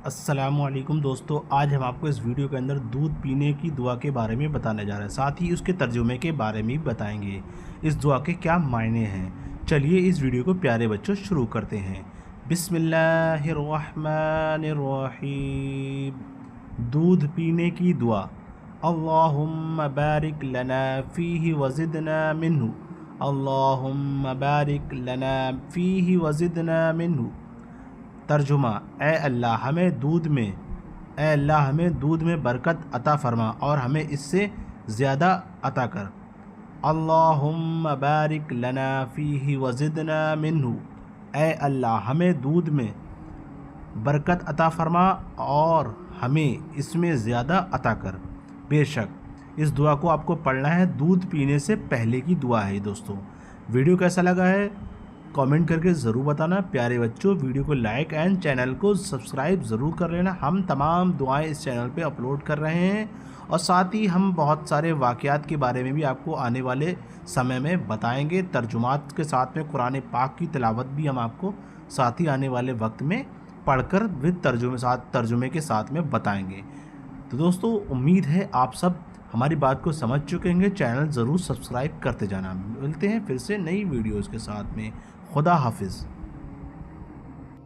अस्सलाम वालेकुम दोस्तों, आज हम आपको इस वीडियो के अंदर दूध पीने की दुआ के बारे में बताने जा रहे हैं। साथ ही उसके तर्जुमे के बारे में भी बताएंगे। इस दुआ के क्या मायने हैं। चलिए इस वीडियो को प्यारे बच्चों शुरू करते हैं। बिस्मिल्लाहिर्रहमानिर्रहीम। दूध पीने की दुआ। अल्लाहुम्मा बारिक लना फ़ीही वज़िदना मिन्हु। अल्लाहुम्मा बारिक लना फ़ीही वज़िदना मिन्हु। तर्जुमा, ए अल्लाह हमें दूध में बरकत अता फरमा और हमें इससे ज़्यादा अता कर। अल्लाहुम्मा बारिक लना फ़ीही वज़िदना मिन्हु। ए अल्लाह हमें दूध में बरकत अता फरमा और हमें इसमें ज़्यादा अता कर। बेशक इस दुआ को आपको पढ़ना है, दूध पीने से पहले की दुआ है। दोस्तों, वीडियो कैसा लगा है कमेंट करके ज़रूर बताना। प्यारे बच्चों, वीडियो को लाइक एंड चैनल को सब्सक्राइब ज़रूर कर लेना। हम तमाम दुआएं इस चैनल पे अपलोड कर रहे हैं और साथ ही हम बहुत सारे वाक़यात के बारे में भी आपको आने वाले समय में बताएंगे। तर्जुमात के साथ में कुरान पाक की तिलावत भी हम आपको साथ ही आने वाले वक्त में पढ़कर विद तर्जुमे के साथ में बताएंगे। तो दोस्तों, उम्मीद है आप सब हमारी बात को समझ चुके होंगे। चैनल ज़रूर सब्सक्राइब करते जाना। मिलते हैं फिर से नई वीडियोज़ के साथ में। खुदा हाफिज़।